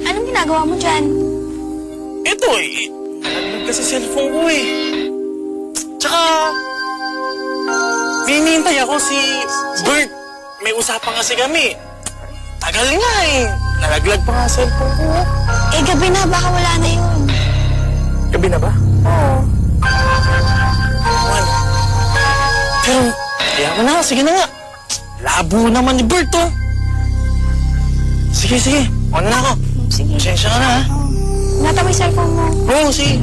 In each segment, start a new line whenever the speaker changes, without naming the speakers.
Anong ginagawa mo dyan?
Ito eh. Nalaglag kasi cellphone ko eh. Tsaka, hinihintay ako si Bert. May usapan kasi kami. Tagal nga eh. Nalaglag pa nga cellphone ko.
Eh, gabi na. Baka wala na yun.
Gabi na ba?
Oo.
Man. Pero, kaya mo na. Sige na nga. Labo naman ni Bert oh. Sige, sige. On na ako.
Sige.
Pasensya ka na ha.
Ingatan mo yung cellphone mo.
Oo, sige.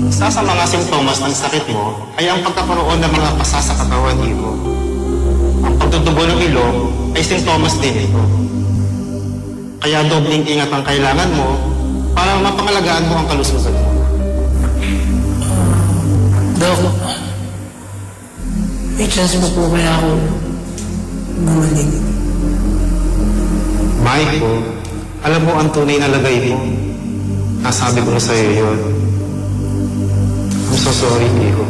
Isa sa mga simptomas ng sakit mo ay ang pagkakaroon ng mga pasa sa katawan mo. Ang pagtutubo ng ilong ay simptomas din ito. Kaya dobling ingat ang kailangan mo para mapangalagaan mo ang kalusugan mo.
Dok, may chance mo po kaya ako bumalik?
Mike, alam mo ang tunay na lagay mo. Nasabi ko na sa'yo yun. I'm so sorry, Iho.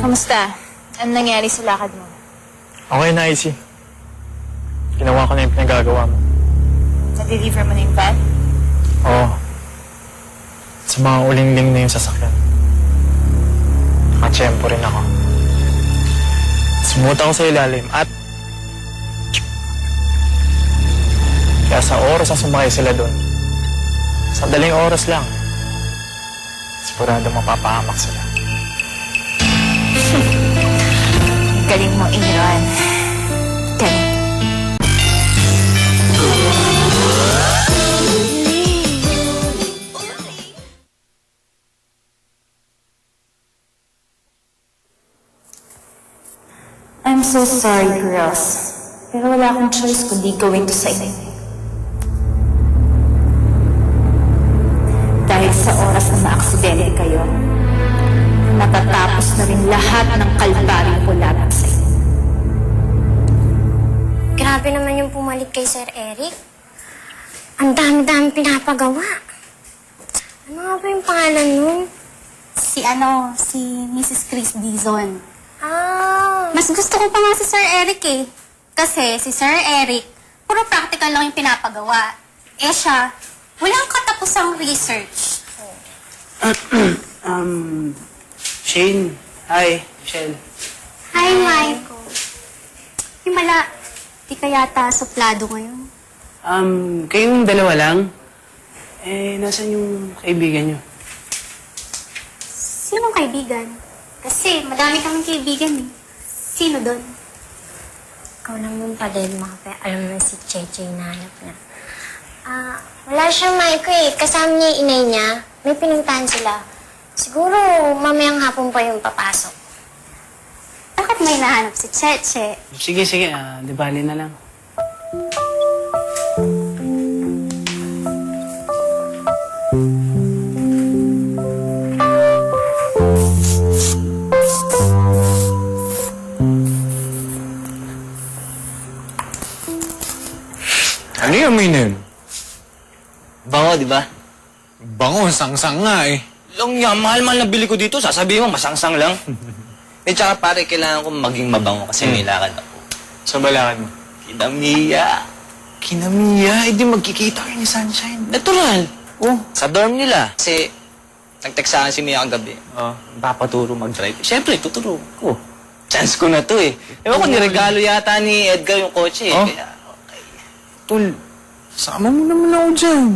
Kamusta? Ano nangyari sa lakad mo?
Okay na, Icy. Ginawa ko na yung pinagagawa mo.
Na-deliver mo na yung van?
Oo. Sa mga uling-ling na yung sasakyan. Nakatsyempo rin ako. Sumuta ako sa ilalim at... Kaya sa oras na sumakay sila doon, sa daling oras lang, sigurado mapapahamak sila.
Galing mo, Aaron. Galing.
I'm so sorry, girls. Pero wala akong choice kundi gawin to sa inyo. Dahil sa oras na maaksidente kayo, natatapos na rin lahat ng kalbaryo ko laban sa inyo.
Grabe naman yung pumalit kay Sir Eric. Ang dami-dami pinapagawa. Ano nga ba yung pangalan nun?
Si Mrs. Chris Dizon.
Ah,
Mas gusto ko pa nga si Sir Eric eh. Kasi si Sir Eric, puro practical lang yung pinapagawa. Eh siya, walang katapusang research.
Shane. Hi, Michelle.
Hi, Michael. Himala, di ka yata suplado ngayon.
Kayong dalawa lang? Nasaan yung kaibigan nyo?
Sinong kaibigan? Kasi madami kaming kaibigan eh. Sino doon?
ikaw naman pa din, alam mo si Cheche nahanap na. Wala siyang Maiko eh. Kasama niya yung inay niya. May pinuntahan sila. Siguro mamayang hapon pa yung papasok.
Bakit may nahanap si Cheche?
Sige, di bali na lang.
Ay, amoy na yun.
Bango, di ba?
Bango, sangsang nga eh.
Lang yan, mahal-mahal na bili ko dito. Sasabihin mo, masangsang lang. Eh, tsaka pare, kailangan ko maging mabango kasi may lakad ako.
Sa balakad mo.
Kinamiya.
Kinamiya, di magkikita kayo ni Sunshine.
Natural. Oh. Sa dorm nila. Kasi, nag-text sa akin si Mia kagabi.
Oh.
Papaturo mag-drive. Siyempre, tuturo ko. Chance ko na to eh. Ewan ko, niregalo yata ni Edgar yung kotse eh.
Oh?
Kaya,
Tol, sama mo naman ako dyan.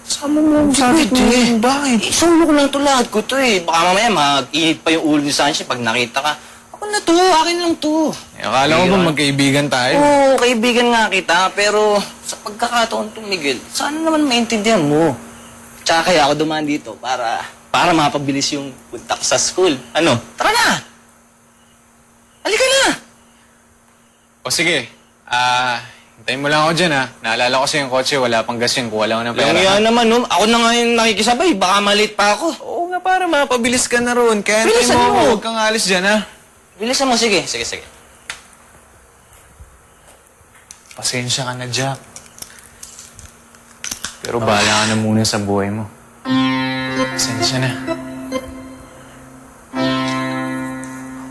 Sama mo ako sa
Bakit eh?
Bakit?
Solo ko lang to lahat ko to eh. Baka mamaya mag-init pa yung ulo ni Sunshine pag nakita ka. Ako na to, akin lang to.
Eh, akala ko ba magkaibigan tayo?
Oo, kaibigan nga kita, pero sa pagkakataon to, Miguel, sana naman maintindihan mo. Tsaka kaya ako dumaan dito para mapabilis yung punta ko sa school. Ano? Tara na! Halika na!
O sige, hintayin mo lang ako dyan ha. Naalala ko sa yung kotse, wala pang gas yun, kuha lang ako ng pera.
Lang yan naman, no? Ako na nga yung nakikisabay, baka malit pa ako.
Oo nga, para mapabilis ka na roon. Kaya hintayin
Bilisan
mo ako,
mo.
huwag kang alis dyan ha.
Bilisan mo, sige. Sige.
Pasensya ka na, Jack. Pero bahala ka na muna sa buhay mo. Pasensya na.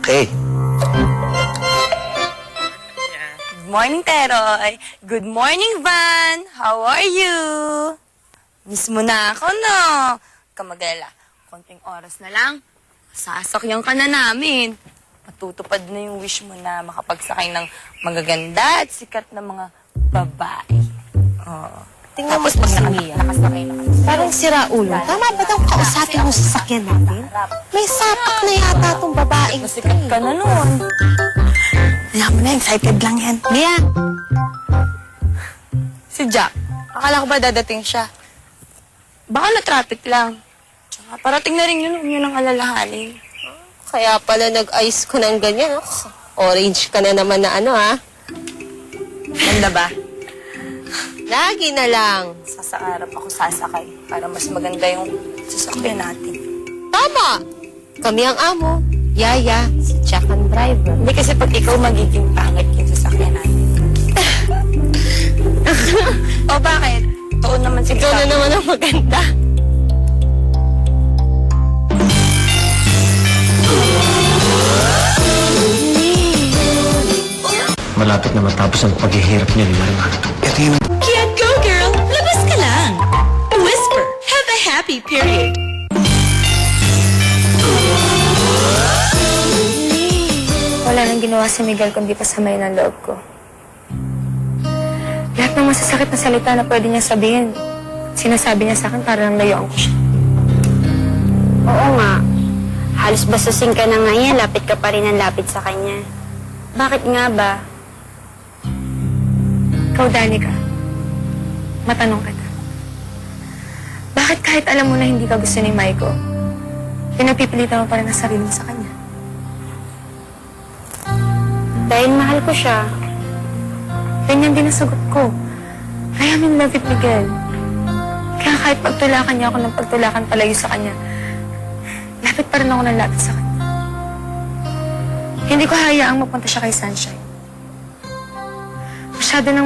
Okay.
Good morning, Teroy. Good morning, Van. How are you? Miss mo na ako, no? Huwag ka mag-alala. Konting oras na lang, sasakyan ka na namin. Matutupad na yung wish mo na makapagsakay ng magaganda at sikat na mga babae. Oo.
Tingnan mo
Tapos pag
si Mia.
nakasakay na.
Parang sira ulo. Tama ba daw kausapin mo sa sasakyan natin? May sapak na yata itong babaeng
Masikat ka na noon.
Alam mo na, excited lang yan. Mia!
Si Jack, akala ko ba dadating siya? Baka na-traffic lang. Tsaka parating na rin yun ang alalahanin.
Kaya pala nag-ice ko ng ganyan. Orange ka na naman na ano, ha?
Ganda ba?
Lagi na lang.
Sa arap ako sasakay para mas maganda yung sasakyan natin.
Tama! Kami ang amo. Yaya, si Jack ang driver.
Hindi kasi pag ikaw magiging pangit yung sasakyan natin. O bakit? Tuon naman si
Ikaw na naman ang maganda.
Malapit na matapos ang paghihirap niya ni Marimar. Ito yung
Kaya go girl, labas ka lang. Whisper, have a happy period.
Wala nang ginawa si Miguel kundi pasamay ng loob ko. Lahat ng masasakit na salita na pwede niya sabihin, sinasabi niya sa akin para lang layuan ko siya.
Oo nga. Halos bastusin ka na ngayon, lapit ka pa rin ang lapit sa kanya. Bakit nga ba?
Ikaw, Danica, matanong kita. Bakit kahit alam mo na hindi ka gusto ni Maiko, pinapipilitan mo pa rin ang sarili mo sa kanya?
Dahil mahal ko siya.
Ganyan din ang sagot ko. I am in love with Miguel. Kaya kahit pagtulakan niya ako ng pagtulakan palayo sa kanya, lapit pa rin ako ng lapit sa kanya. Hindi ko hayaang mapunta siya kay Sunshine. Masyado na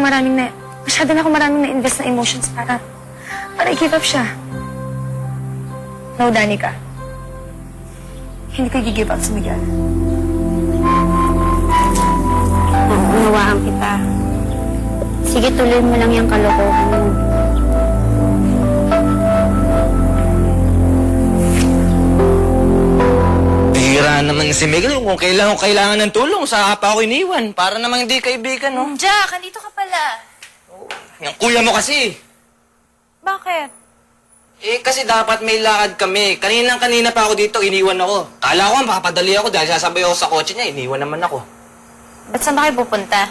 ako maraming na-invest na emotions para i-give up siya. No, Danica. Hindi ko i-give up sa Miguel.
Unawaan kita. Sige, tuloy mo lang yung kalokohan mo.
Bihira naman si Miguel. Kung kailangan ng tulong, sa pa ako iniwan. Para namang hindi kaibigan, no?
Jack, andito ka pala.
Yung kuya mo kasi.
Bakit?
Eh, kasi dapat may lakad kami. Kanina pa ako dito, iniwan ako. Kala ko, makapadali ako dahil sasabay ako sa kotse niya, iniwan naman ako.
Ba't saan ba kayo pupunta?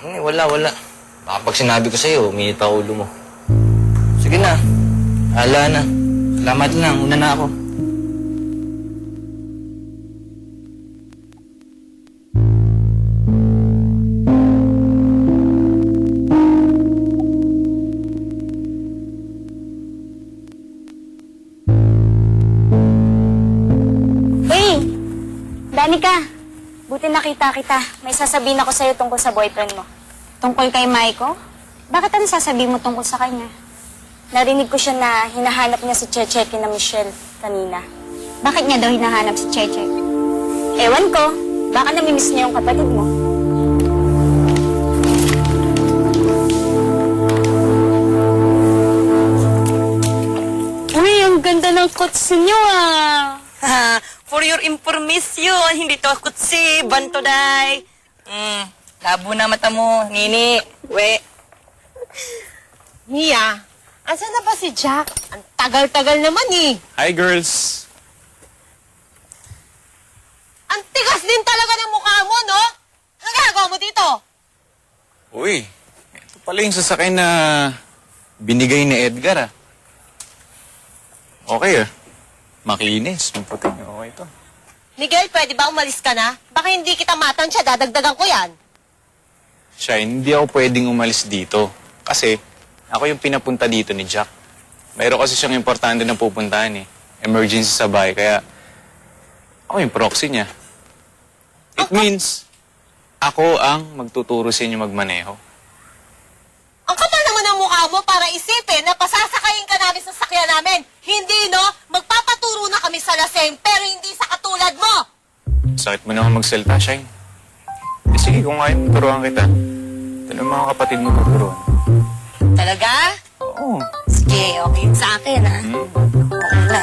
Eh, wala. Baka pag sinabi ko sa'yo, umiit pa ulo mo. Sige na. Hala na. Salamat lang. Una na ako.
Hey! Danica! Buti nakita kita. May sasabihin ako sa'yo tungkol sa boyfriend mo. Tungkol kay Maiko? Bakit ano sasabihin mo tungkol sa kanya? Narinig ko siya na hinahanap niya si Cheche kina Michelle kanina. Bakit niya daw hinahanap si Cheche? Ewan ko. Baka namimiss niya yung kapatid mo.
Uy, ang ganda ng kutsi niyo ah. For your information, hindi to kutsi, bantoday. Labo na mata mo, Nini. We.
Mia, asan na ba si Jack? Ang tagal-tagal naman eh.
Hi, girls.
Ang tigas din talaga ng mukha mo, no? Ano ginagawa mo dito?
Uy, ito pala yung sasakyan na binigay ni Edgar, ah. Okay, ah. Makinis, maputi. Okay to.
Miguel, pwede ba umalis ka na? Baka hindi kita matansya, dadagdagan ko yan.
Siya, hindi ako pwedeng umalis dito. Kasi, ako yung pinapunta dito ni Jack. Mayroon kasi siyang importante na pupuntahan eh. Emergency sa bahay, kaya ako yung proxy niya. It means, ako ang magtuturo sa inyo magmaneho.
Ang kapal naman ang mukha mo para isipin na pasasakayin ka namin sa sakyan namin. Hindi, no? Magpapaturo na kami sa laseng, pero hindi sa katulad mo.
Sakit mo naman magsalita, Shine. Eh, sige, kung ayaw, turuan kita. Ito na mga kapatid mo tuturuan.
Talaga?
Oo.
Sige, okay yun sa akin ah. Okay na.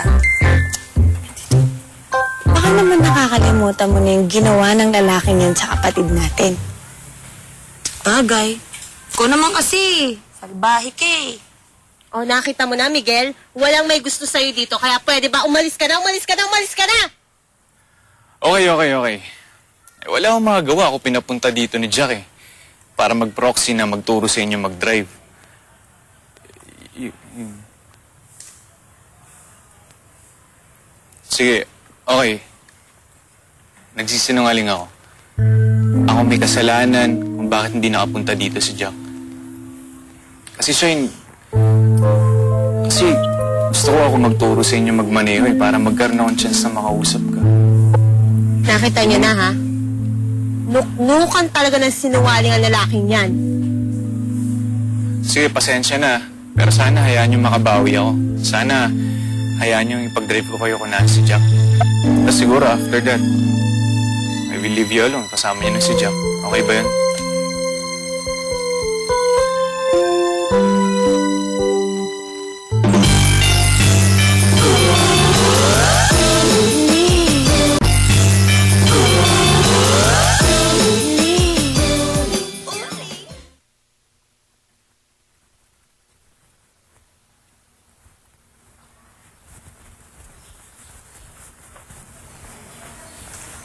Baka naman nakakalimutan mo na yung ginawa ng lalaking yan sa kapatid natin.
Bagay. Ikaw naman kasi. Salbahe ka eh.
O, nakita mo na, Miguel? Walang may gusto sa'yo dito, kaya pwede ba umalis ka na, umalis ka na, umalis ka na!
Okay. Eh, wala akong magagawa ako pinapunta dito ni Jack eh. Para mag-proxy na magturo sa inyo mag-drive. Sige, okay. Nagsisinungaling ako. Ako may kasalanan kung bakit hindi nakapunta dito si Jack. Kasi Shine, gusto ko ako magturo sa inyo magmaneho eh, para magkaroon akong chance na makausap ka.
Nakita niyo na, ha? Nuknukan talaga ng sinungaling ang lalaking yan.
Sige, pasensya na. Pero sana hayaan niyo makabawi ako. Sana hayaan niyo ipag-drive ko kayo kung nasa si Jack. Tapos siguro after that, I will leave you alone. Kasama niyo na si Jack. Okay ba yun?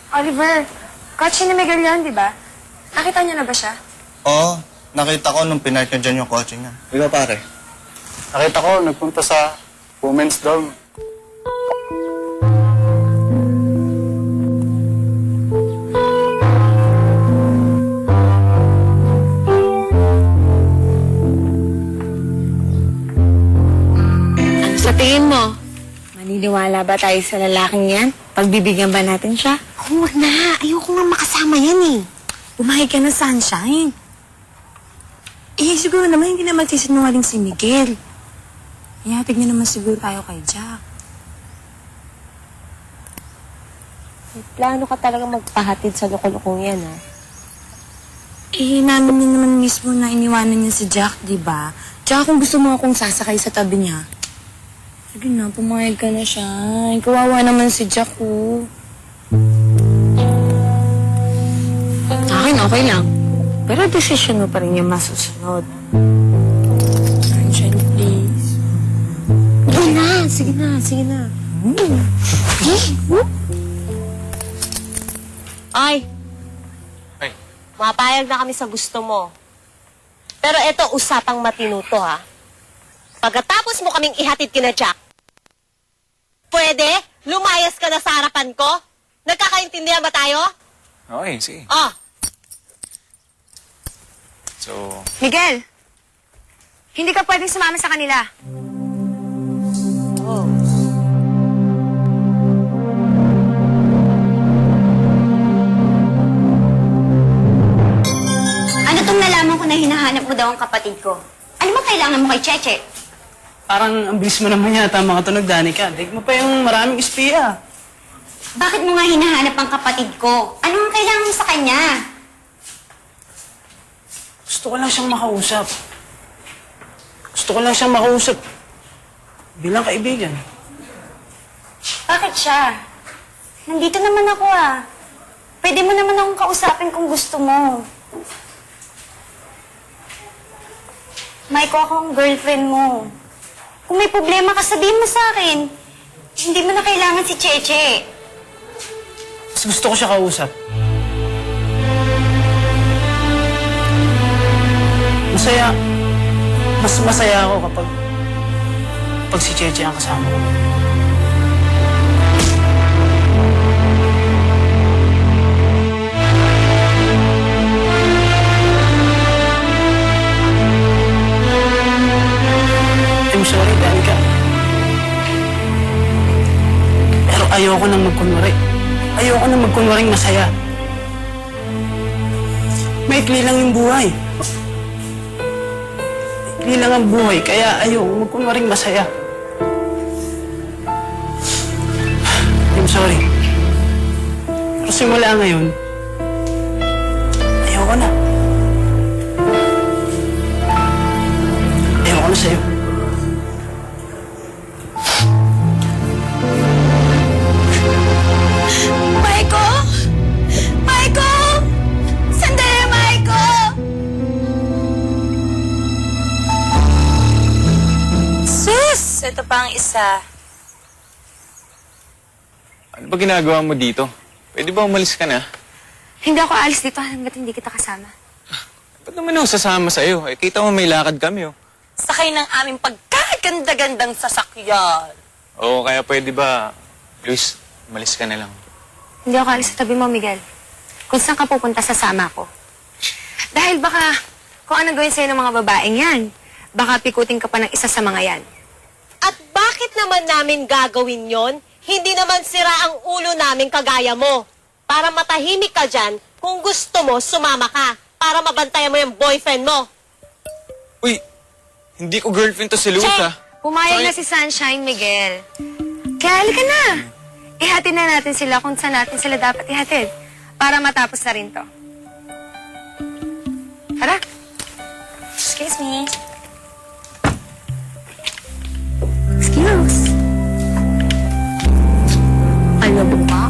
Oliver, kotse ni Miguel yan, di ba? Nakita niyo na ba siya?
Oo, nakita ko nung pinark niya dyan yung kotse niya. Di ba pare?
Nakita ko, nagpunta sa women's dorm.
Sa tingin mo, maniniwala ba tayo sa lalaking yan? Pagbibigyan ba natin siya?
Oo na, ayoko nga makasama yan eh.
Umahig ka na, Sunshine. Eh, siguro naman hindi na magsisinungaling si Miguel. Ihatid niya naman siguro tayo kay Jack.
May plano ka talaga magpahatid sa loko-lokong yan, ha?
Eh, namin niya naman mismo na iniwanan niya si Jack, di ba? Tsaka kung gusto mo akong sasakay sa tabi niya, sige na, pumayag ka na siya. Kawawa naman si Jack, oh. Akin, okay lang. Pero decision mo pa rin yung masusunod. Sunshine, please.
Sige na. Ay,
Ay,
mapayag na kami sa gusto mo. Pero eto, usapang matinuto, ha? Pagkatapos mo kaming ihatid kina Jack, pwede? Lumayas ka na sa harapan ko? Nagkakaintindihan ba tayo?
okay, sige.
Oh,
So,
Miguel, hindi ka pwedeng sumama sa kanila.
Ano tong nalaman ko
na hinahanap mo daw ang kapatid ko. Ano mo kailangan mo kay Cheche?
Parang ang bilis mo naman yata makatunog, Danica. Dig mo pa yung maraming espiya.
Bakit mo nga hinahanap ang kapatid ko? Ano ang kailangan mo sa kanya?
Gusto ko lang siyang makausap. Gusto ko lang siyang makausap bilang kaibigan.
Bakit siya? Nandito naman ako ah. Pwede mo naman akong kausapin kung gusto mo. Maiko ako ang girlfriend mo. Kung may problema ka, sabihin mo sa akin. Hindi mo na kailangan si Cheche.
Mas gusto ko siya kausap. Mas masaya ako kapag si Cheche ang kasama ko. I'm sorry, Danica. Pero ayoko nang magkunwari. Ayoko nang magkunwaring masaya. Maikli lang yung buhay. Maikli lang ang buhay, kaya ayoko magkunwaring masaya. I'm sorry. Pero simula ngayon, ayoko na. Ayoko na sa'yo.
Maiko! Maiko! Sandali, Maiko! Sus! Ito pa ang isa.
Ano ba ginagawa mo dito? Pwede ba umalis ka na?
Hindi ako alis dito hanggat hindi kita kasama.
Ba't naman ako sasama sa'yo? Eh, kita mo may lakad kami, oh.
Sakay ng aming pagkaganda-gandang sasakyan.
Oo, kaya pwede ba, Luis, umalis ka na lang.
Hindi ako alis sa tabi mo, Miguel. Kung saan ka pupunta, sasama ko. Dahil baka, kung ano gawin sa'yo ng mga babaeng yan, baka pikutin ka pa ng isa sa mga yan.
At bakit naman namin gagawin yon? Hindi naman sira ang ulo namin kagaya mo. Para matahimik ka dyan, kung gusto mo, sumama ka. Para mabantayan mo yung boyfriend mo.
Uy, hindi ko girlfriend to si Luis,
Che,
ah.
pumayag na si Sunshine, Miguel. Kaya halika na. Ihatid na natin sila kung saan natin sila dapat ihatid. Para matapos na rin to. Tara.
Excuse me.
Excuse. Ano ba?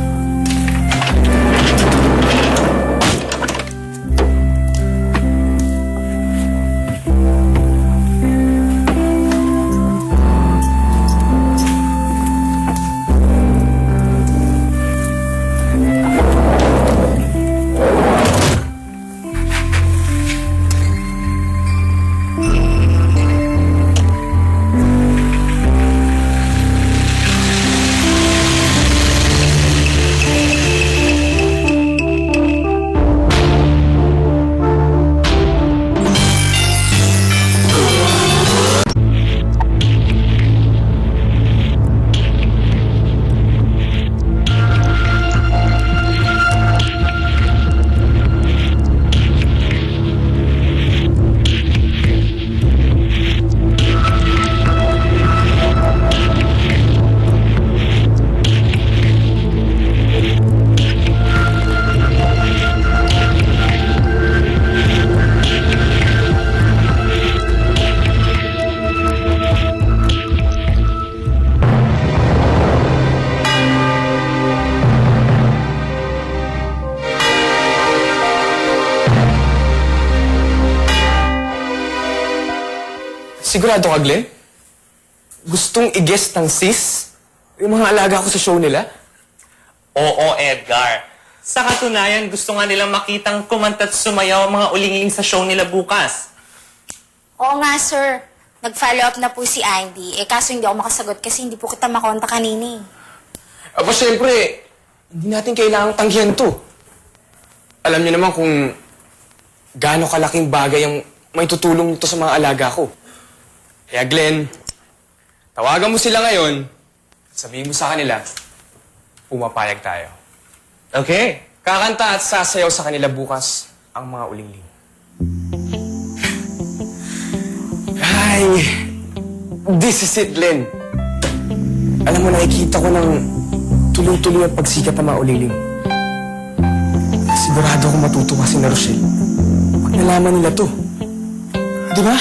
Sigurado ka, Glenn? Gustong i-guest ng sis? Yung mga alaga ko sa show nila?
Oo, Edgar. Sa katunayan, gusto nga nilang makitang kumanta't sumayaw ang mga ulingling sa show nila bukas.
Oo nga, sir. Nag-follow up na po si Andy. Kaso hindi ako makasagot kasi hindi po kita makonta kanina.
Aba, syempre, hindi natin kailangang tanggihan to. Alam niyo naman kung gaano kalaking bagay ang may tutulong nito sa mga alaga ko. Kaya Glenn, tawagan mo sila ngayon, sabihin mo sa kanila, pumapayag tayo. Okay? Kakanta at sasayaw sa kanila bukas ang mga ulingling. this is it, Len. Alam mo, nakikita ko ng tuloy-tuloy ang pagsikat ng mga uliling. Sigurado akong matutuwa si na Rochelle pag nalaman nila to. Di ba?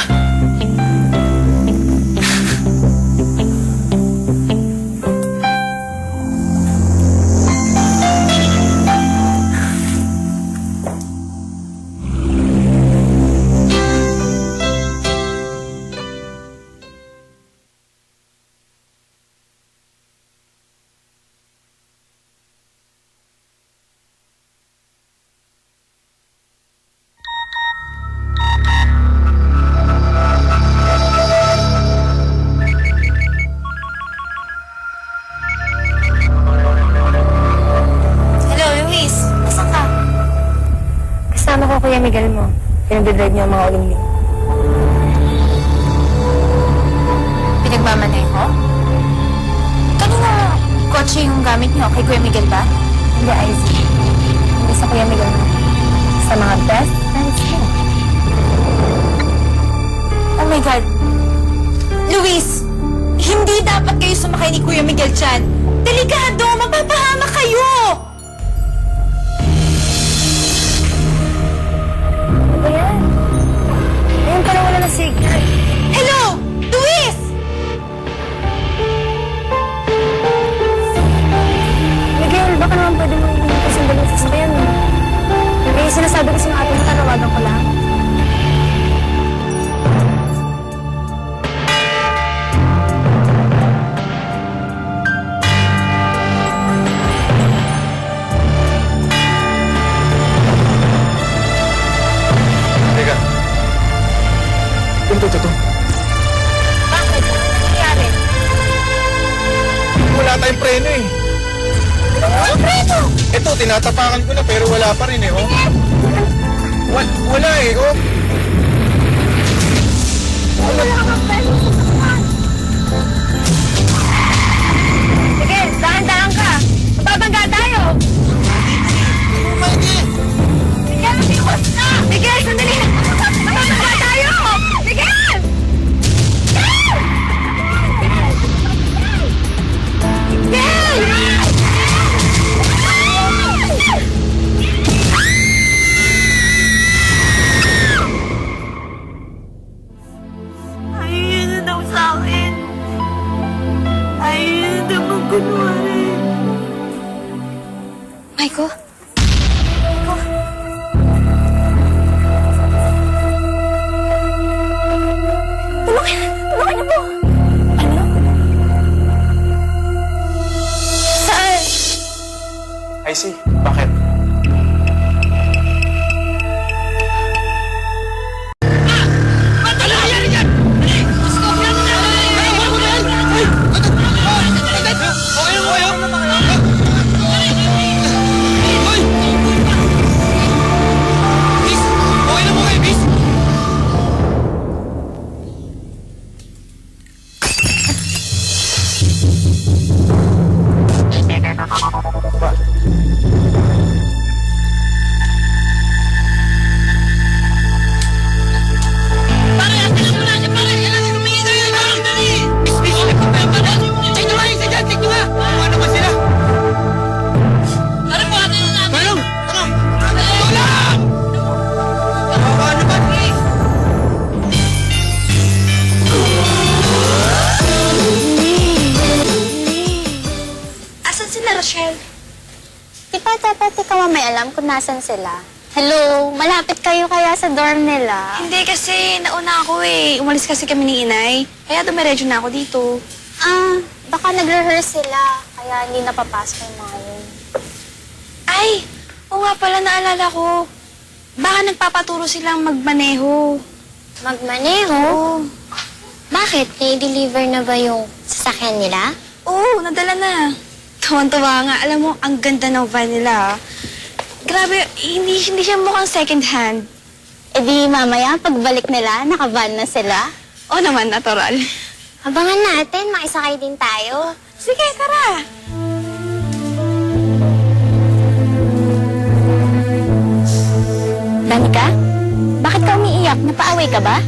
Hello, Luis. Nasaan ka? Kasama ko Kuya Miguel mo. Pinagdadrive niya ang mga uling-ling. Pinagmamaneho? Kanina kotse yung gamit niyo? Kay Kuya Miguel ba? Hindi, Izzy. Hindi sa Kuya Miguel mo. Sa mga best friends mo. Oh my God. Luis! Hindi dapat kayo sumakay ni Kuya Miguel Chan. Delikado! Mapapahama kayo! Ano ba yan? Ngayon pa lang wala na signal. Hello! Luis! Miguel, baka naman pwede mo hindi ko sandali sa sasakyan mo. May sinasabi ko sa mga ate mo, tanawagan ko lang.
Teka. Ito.
Bakit? Ano nangyayari?
Wala tayong preno eh.
Ano preno?
Ito, tinatapakan ko na pero wala pa rin eh, oh. Wala eh, oh.
Wala kang preno sa sasakyan. Sige, dahan-dahan ka. Mababangga tayo. Miguel, iwas na! Miguel, sandali! Mababangga tayo! Miguel! Miguel! Ayaw na daw sa akin. Ayaw na daw magkunwari. Maiko? Tulungan niyo po! Ano? Saan?
I see. Bakit?
Asan sila, Rochelle? Di ba dapat ikaw ang may alam kung nasan sila? Hello, malapit kayo kaya sa dorm nila?
Hindi kasi, nauna ako eh. Umalis kasi kami ni Inay. Kaya dumiretso na ako dito.
Ah, baka nag-rehearse sila, kaya hindi napapasok yung mga yun.
Ay, oo nga pala naalala ko. Baka nagpapaturo silang magmaneho.
Magmaneho?
Oo.
Bakit? Na-deliver na ba yung sasakyan nila?
Oo, nadala na. Tuwan-tuwa nga. Alam mo, ang ganda ng van nila. Grabe, hindi siya mukhang second hand.
E di mamaya, pagbalik nila, naka-van na sila.
Oo naman, natural.
Abangan natin, makisakay din tayo.
Sige, tara.
Danica, bakit ka umiiyak? Napaaway ka ba?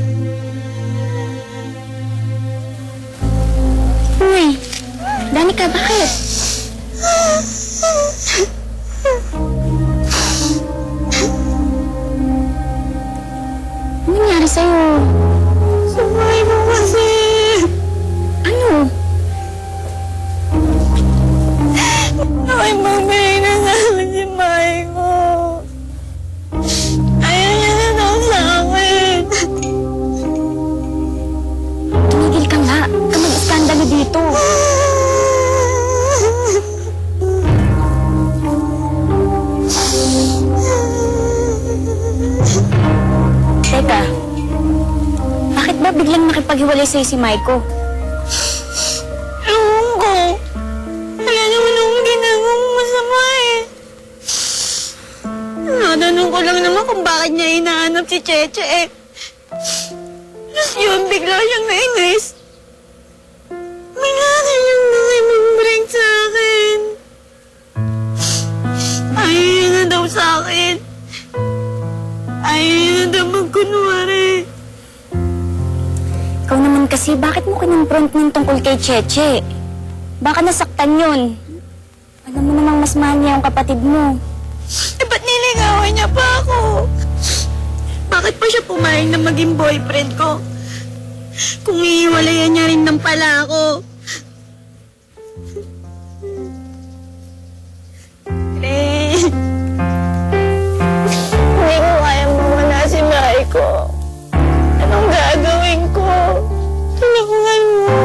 nakipaghiwalay sa'yo si Maiko?
Ewan ko. Wala naman akong ginagawang masama eh. Natanong ko lang naman kung bakit niya hinahanap si Cheche eh. Tapos yun, bigla siyang nainis. Bigla siyang nakimimbreng sa akin. Ayaw niya na daw sa akin. Ayaw niya na daw magkunwari.
Ikaw naman kasi, bakit mo kinonfront ng tungkol kay Cheche? Baka nasaktan yun. Alam mo namang mas mahal niya yung kapatid mo.
Eh, ba't niligawan niya pa ako? Bakit pa siya pumayag na maging boyfriend ko? Kung iiwalayan niya rin ng pala ako. Hindi ko kayang mawala si Maiko. Anong gagawin ko? Tulungan mo.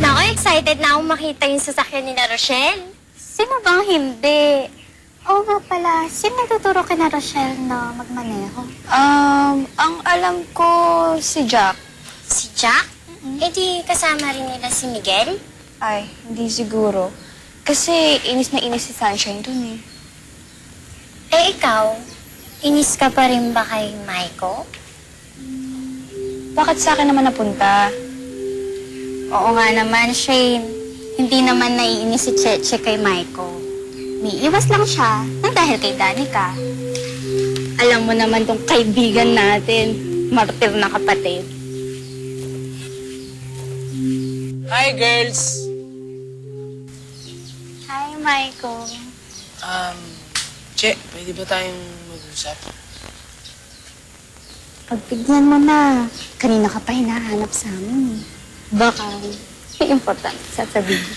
Naku, excited na akong makita yung sasakyan ni na Rochelle. Sino bang hindi? Oo nga pala, sino nagtuturo kay na Rochelle na magmaneho?
Ang alam ko, si Jack.
Si Jack? Eh di kasama rin nila si Miguel?
Ay, hindi siguro. Kasi inis na inis si Sunshine dun eh.
Eh ikaw, inis ka pa rin ba kay Maiko?
Bakit sa akin naman napunta?
Oo nga naman, Shane. Hindi naman naiinis si Cheche kay Maiko. Niiwas lang siya nang dahil kay Danica. Alam mo naman tong kaibigan natin, martir na kapatid.
Hi, girls!
Hi, Maiko.
Che, pwede ba tayong mag-usap?
Pagbigyan mo na. Kanina ka pa hinahanap sa amin eh. Baka may importante sasabihin.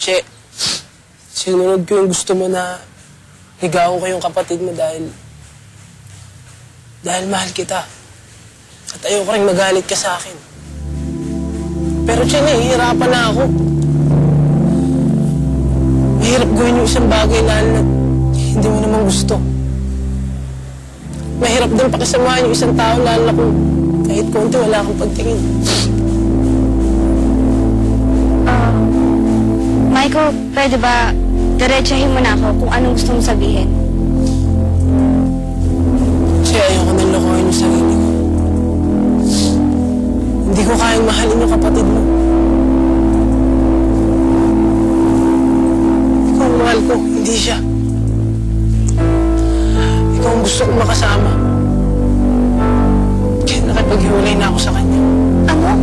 Che, sinunod ko yung gusto mo na ligawan ko yung kapatid mo dahil mahal kita. At ayoko rin magalit ka sa akin. Pero Che, nahihirapan na ako. Mahirap gawin yung isang bagay lalo na hindi mo naman gusto. Mahirap din pakisamahan yung isang tao lalo na kung kahit konti wala akong pagtingin.
Maiko, pwede ba diretsahin mo na ako kung anong gusto mong sabihin?
Kasi ayoko nang lokohin yung sarili ko. Hindi ko kayang mahalin yung kapatid mo. Ikaw ang mahal ko, hindi siya. Ikaw ang gusto kong makasama. Kaya nakipaghiwalay na ako sa kanya.
Ano?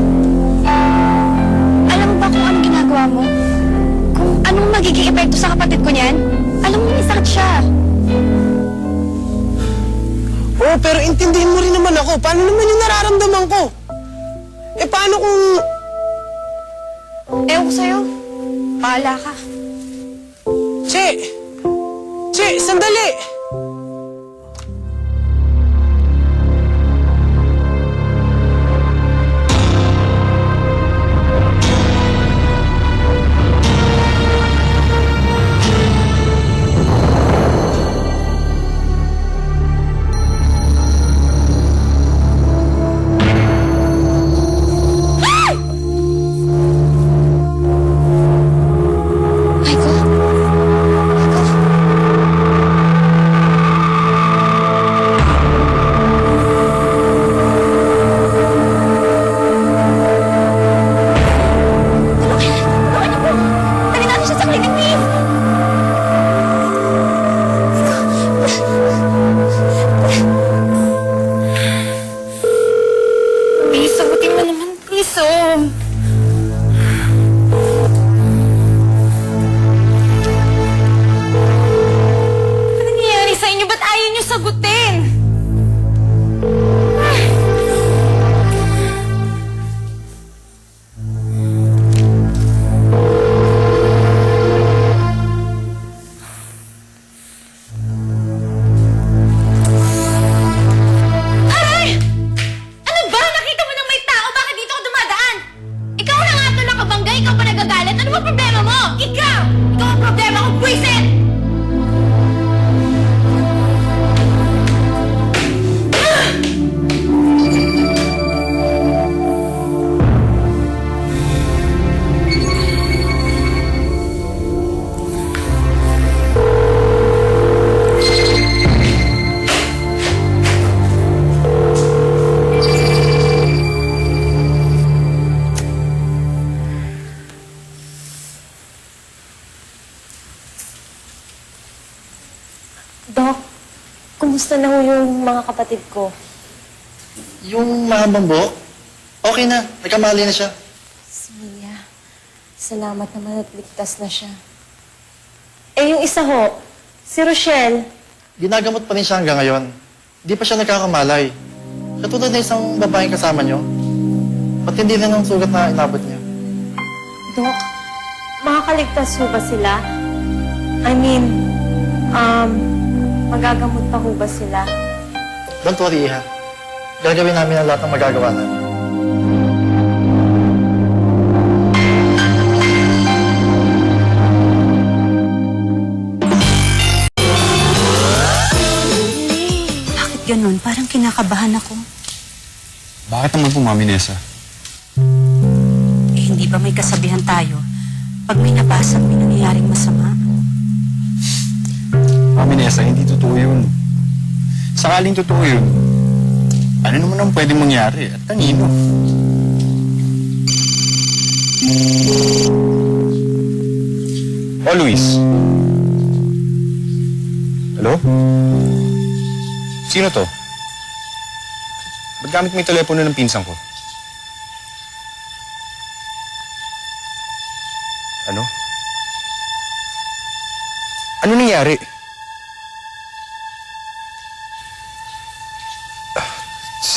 Alam mo ba kung anong ginagawa mo? Kung anong magiging epekto sa kapatid ko niyan? Alam mo, may sakit siya.
Oo, pero intindihin mo rin naman ako. Paano naman yung nararamdaman ko? Eh, paano kung...
Ewan ko sa'yo. Bahala ka.
Che! Che, sandali!
Michael? Michael?
Ano nangyayari sa inyo? Ba't ayaw niyo sagutin? Aray! Ano ba? Nakita mo nang may tao? Bakit dito ka dumadaan? Ikaw na nga ito nakabangga, ikaw pa nagagalit. Ano ba problema mo? Ikaw! Ikaw ang problema ko, buwisit!
Dok, kumusta na ho yung mga kapatid ko?
Yung mahabang buhok, okay na. Nagkamali na siya.
Si Mia, salamat naman at ligtas na siya. Eh, yung isa ho, si Rochelle.
Ginagamot pa rin siya hanggang ngayon. Di pa siya nagkakamalay. Katulad na isang babaeng kasama niyo. Pati hindi rin ang sugat na inabot niya.
Dok, makakaligtas ho ba sila? I mean, magagamot pa ho ba sila?
Don't worry, Iha. Gagawin namin ang lahat ng magagawa namin.
Bakit ganun? Parang kinakabahan ako.
Bakit naman po, Mami Nessa?
Eh, hindi ba may kasabihan tayo? Pag may nabasa, may nangyayaring masama.
Mami Nessa, hindi totoo yun. Sakaling totoo yun, ano naman ang pwedeng mangyari at kanino? O, Luis. Hello? Sino to? Ba't gamit mo yung telepono ng pinsan ko? Ano? Ano nangyari?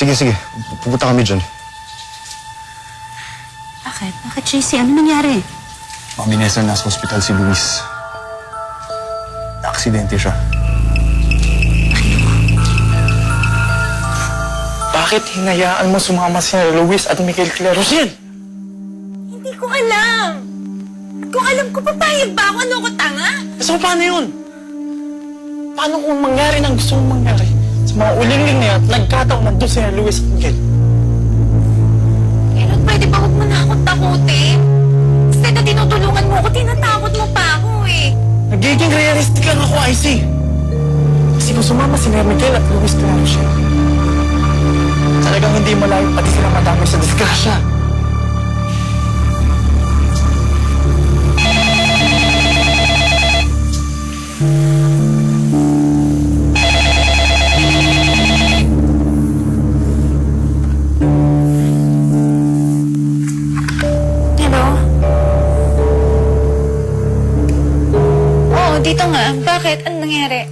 Sige. Pupunta kami dyan.
Bakit? Bakit, JC? Ano nangyari?
Mami Nessa, nasa hospital si Luis. Aksidente siya.
Bakit hinayaan mo sumama si Luis at Miguel Clarosin?
Hindi ko alam. Kung alam ko, papayag ba ako? Ano ko, tanga?
So, paano yun? Paano kung mangyari ng gusto mong mangyari? Sa mga ulingling na yan, nagkataon nandun si Luis at Miguel.
Kailan pwede ba huwag mo na akong takutin? Instead na tinutulungan mo ako, tinatakot mo pa ako eh.
Nagiging realistic lang ako, IC. Kasi kung sumama si Miguel at Luis Clarosin, talagang hindi malayo pati sila madami sa disgrasya.
Hello? Oo, dito nga. Bakit? Ano nangyari?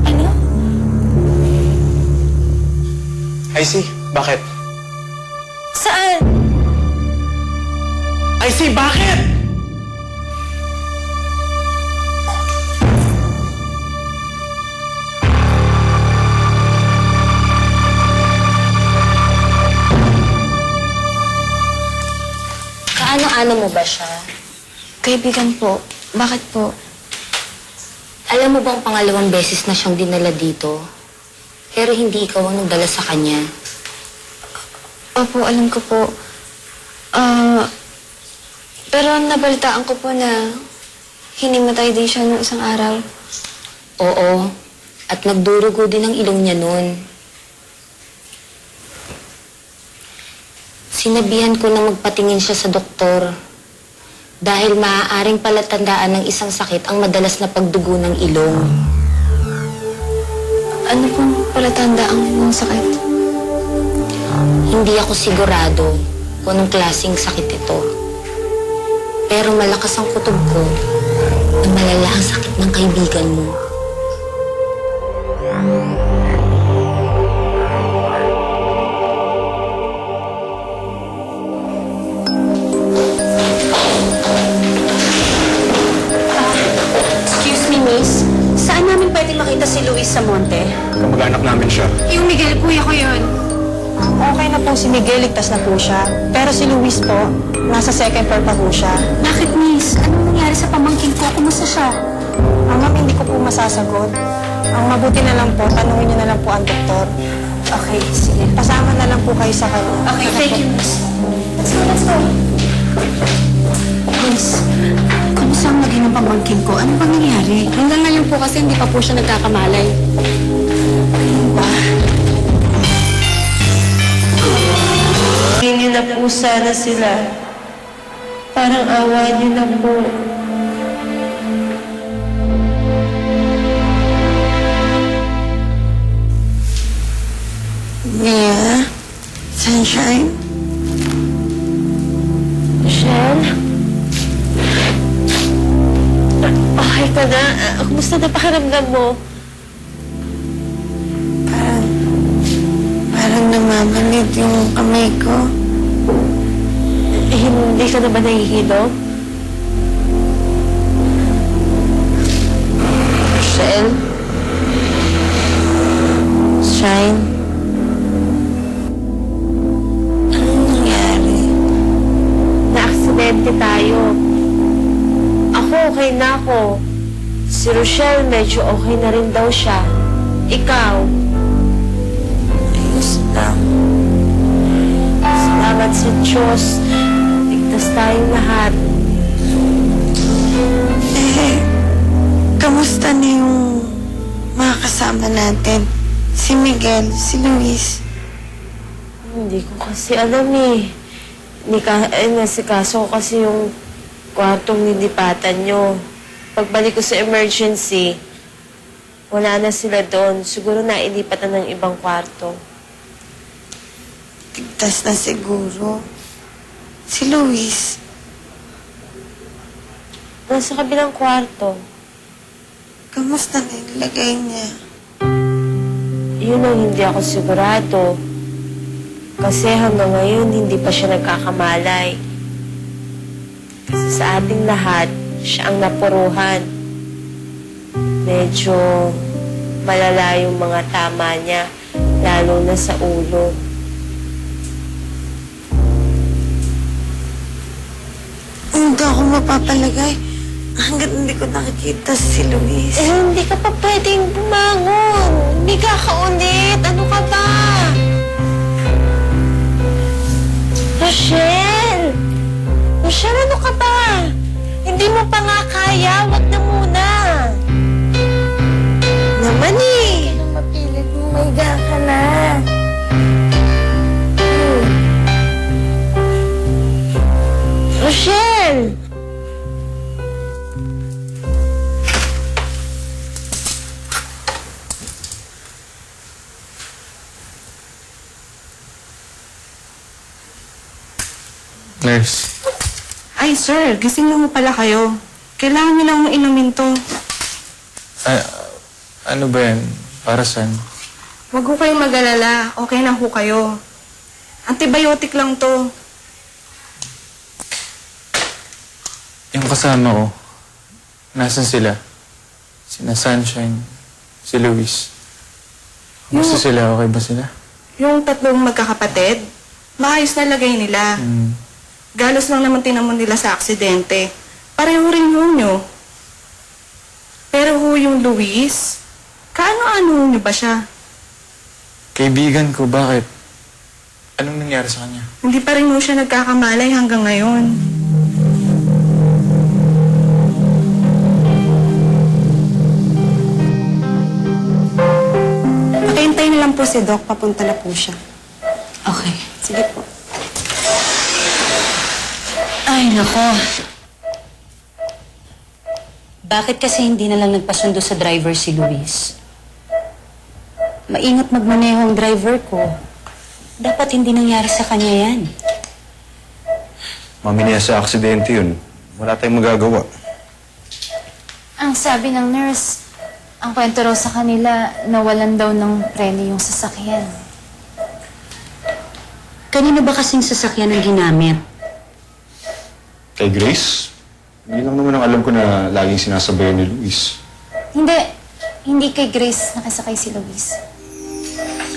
Ano?
IC, bakit?
Saan?
IC, bakit?
Kaano-ano mo ba siya?
Kaibigan po, bakit po?
Alam mo bang pangalawang beses na siyang dinala dito? Pero hindi ikaw ang nagdala sa kanya.
Opo, alam ko po. Pero nabalitaan ko po na hinimatay din siya nung isang araw.
Oo. At nagdurugo din ang ilong niya noon. Sinabihan ko na magpatingin siya sa doktor. Dahil maaaring palatandaan ng isang sakit ang madalas na pagdugo ng ilong.
Ano pong palatanda ang mga sakit? Hindi ako sigurado kung anong klaseng sakit ito. Pero malakas ang kutob ko na malala ang sakit ng kaibigan mo.
Excuse me, miss. Saan namin pwede makita si Luis sa Monte?
Kamag-anak namin siya.
Yung Miguel, kuya ko yun.
Okay na po si Miguel, ligtas na po siya. Pero si Luis po, nasa second floor pa po siya.
Bakit, miss? Anong nangyari sa pamangkin ko? Kumusta siya?
Ma'am, hindi ko po masasagot. Ang mabuti na lang po, tanungin niyo na lang po ang doktor.
Okay, sige.
Pasama na lang po kayo sa kanya.
Okay, thank you, miss. Let's go. Miss, kumusta ang naging ng pamangkin ko? Ano bang nangyari?
Hanggang ngayon po kasi hindi pa po siya nagkakamalay.
Tingin niyo na po sana sila. Parang awa niyo na po.
Mia? Sunshine?
Michelle? Okay ka na? Kumusta na pakiramdam mo?
Parang namamanid yung kamay ko.
Hindi ka na ba nahihilo?
Michelle? Shine? Anong nangyari?
Na-aksidente tayo. Ako, okay na ako. Si Rochelle, medyo okay na rin daw siya. Ikaw?
Ayos lang.
Salamat sa Diyos. Ligtas tayong lahat.
Kamusta na yung mga kasama natin? Si Miguel, si Luis.
Hindi ko kasi alam eh. Nasikaso ko kasi yung kwartong nilipatan nyo. Pagbalik ko sa emergency, wala na sila doon. Siguro nailipat na ng ibang kwarto.
Ligtas na siguro. Si Luis.
Nasa kabilang kwarto.
Kamusta na yung lagay niya?
Yun ang hindi ako sigurado. Kasi hanggang ngayon, hindi pa siya nagkakamalay. Kasi sa ating lahat, siya ang napuruhan. Medyo malala yung mga tama niya, lalo na sa ulo.
Hindi ako mapapalagay hanggat hindi ko nakikita si Luis.
Hindi ka pa pwedeng bumangon. Hindi ka kaulit. Ano ka ba? Rochelle! Rochelle, ano ka ba? Hindi mo pa nga kaya. Wag na muna. Naman eh.
Mapilit mo, maiga ka na.
Rochelle!
Nurse.
Ay, sir, gising na mo pala kayo. Kailangan niyo lang inumin to.
Ano ba yan? Para saan?
Huwag ho kayong mag-alala. Okay na ho kayo. Antibiotic lang to.
Yung kasama ko, nasan sila? Sina Sunshine, si Luis. Gusto sila? Okay ba sila?
Yung tatlong magkakapatid, maayos na lagay nila. Galos lang naman tinamon nila sa aksidente. Pareho rin ho nyo. Pero ho yung Luis, kaano-ano nyo ba siya?
Kaibigan ko, bakit? Anong nangyari sa kanya?
Hindi pa rin ho siya nagkakamalay hanggang ngayon. Pakihintay na lang po si Doc, papunta na po siya.
Okay.
Sige po.
Ay, nako. Bakit kasi hindi na lang nagpasundo sa driver si Luis? Maingat magmaneho ang driver ko. Dapat hindi nangyari sa kanya yan.
Mami niya sa aksidente yun. Wala tayong magagawa.
Ang sabi ng nurse, ang kwento raw sa kanila, nawalan daw ng preno yung sasakyan.
Kanino ba kasing sasakyan ang ginamit?
Kay Grace? Hindi lang naman ang alam ko na laging sinasabayan ni Luis.
Hindi kay Grace nakasakay si Luis.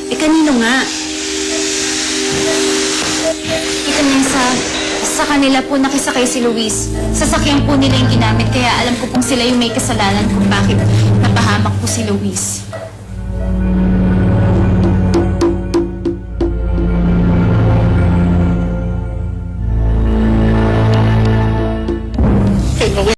Eh, kanino nga?
Kita niya sa kanila po nakisakay si Luis. Sasakyan po nila yung ginamit, kaya alam ko pong sila yung may kasalanan kung bakit napahamak po si Luis.